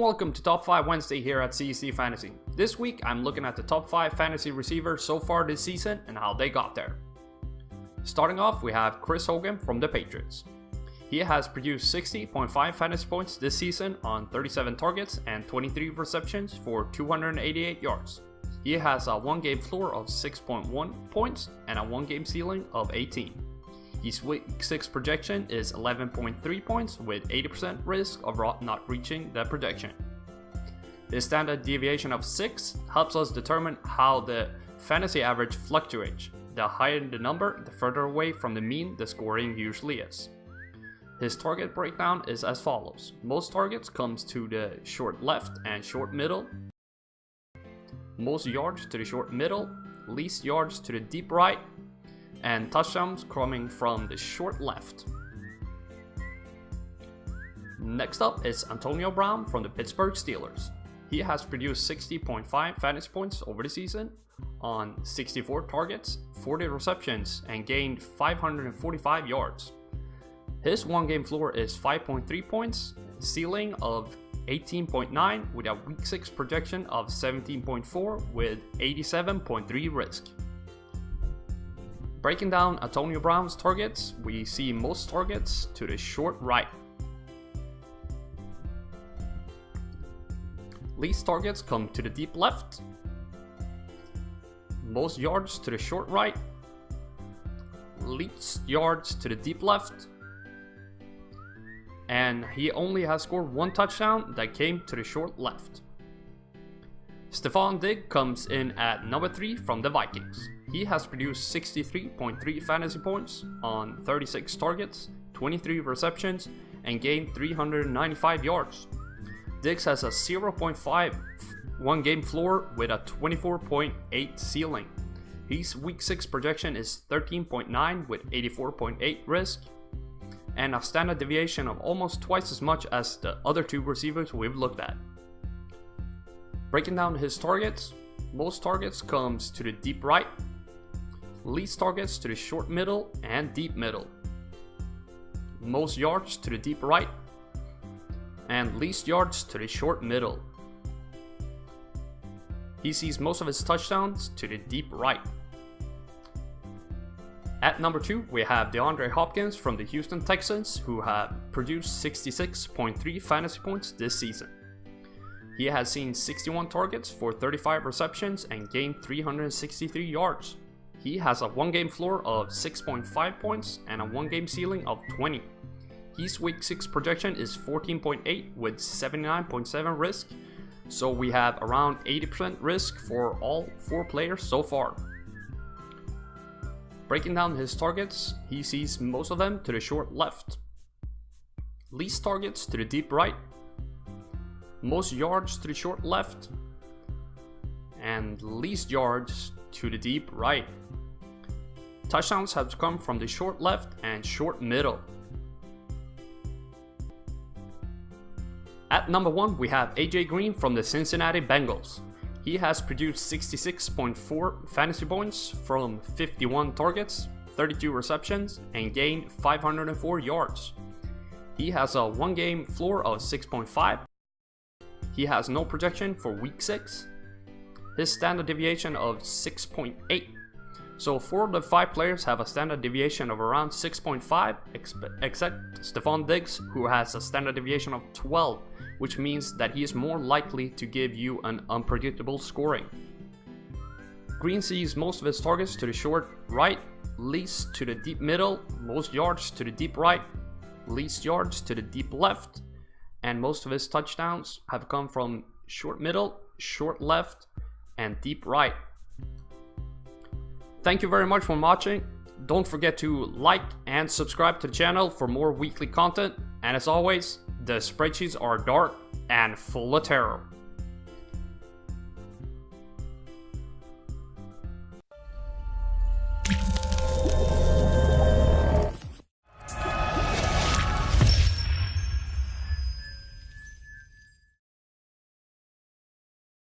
welcome to Top 5 Wednesday here at CSD Fantasy. This week I'm looking at the top 5 fantasy receivers so far this season and how they got there. Starting off, we have Chris Hogan from the Patriots. He has produced 60.5 fantasy points this season on 37 targets and 23 receptions for 288 yards. He has a 1-game floor of 6.1 points and a 1-game ceiling of 18. His week 6 projection is 11.3 points with 80% risk of not reaching the projection. His standard deviation of 6 helps us determine how the fantasy average fluctuates. The higher the number, the further away from the mean the scoring usually is. His target breakdown is as follows. Most targets comes to the short left and short middle. Most yards to the short middle, least yards to the deep right, and touchdowns coming from the short left. Next up is Antonio Brown from the Pittsburgh Steelers. He has produced 60.5 fantasy points over the season on 64 targets, 40 receptions, and gained 545 yards. His 1-game floor is 5.3 points, ceiling of 18.9 with a week 6 projection of 17.4 with 87.3 risk. Breaking down Antonio Brown's targets, we see most targets to the short right. Least targets come to the deep left. Most yards to the short right. Least yards to the deep left. And he only has scored 1 touchdown that came to the short left. Stefon Diggs comes in at number 3 from the Vikings. He has produced 63.3 fantasy points on 36 targets, 23 receptions, and gained 395 yards. Diggs has a 0.5 1-game floor with a 24.8 ceiling. His week 6 projection is 13.9 with 84.8 risk, and a standard deviation of almost twice as much as the other 2 receivers we've looked at. Breaking down his targets, most targets comes to the deep right, least targets to the short middle and deep middle, most yards to the deep right, and least yards to the short middle. He sees most of his touchdowns to the deep right. At number 2, we have DeAndre Hopkins from the Houston Texans, who have produced 66.3 fantasy points this season. He has seen 61 targets for 35 receptions and gained 363 yards. He has a 1-game floor of 6.5 points and a 1-game ceiling of 20. His week 6 projection is 14.8 with 79.7 risk, so we have around 80% risk for all 4 players so far. Breaking down his targets, he sees most of them to the short left, least targets to the deep right, most yards to the short left, and least yards to the deep right. Touchdowns have come from the short left and short middle. At number 1, we have AJ Green from the Cincinnati Bengals. He has produced 66.4 fantasy points from 51 targets, 32 receptions, and gained 504 yards. He has a 1-game floor of 6.5. He has no projection for week 6. His standard deviation of 6.8. So 4 of the 5 players have a standard deviation of around 6.5, except Stefon Diggs, who has a standard deviation of 12, which means that he is more likely to give you an unpredictable scoring. Green sees most of his targets to the short right, least to the deep middle, most yards to the deep right, least yards to the deep left, and most of his touchdowns have come from short middle, short left, and deep right. Thank you very much for watching. Don't forget to like and subscribe to the channel for more weekly content. And as always, the spreadsheets are dark and full of terror.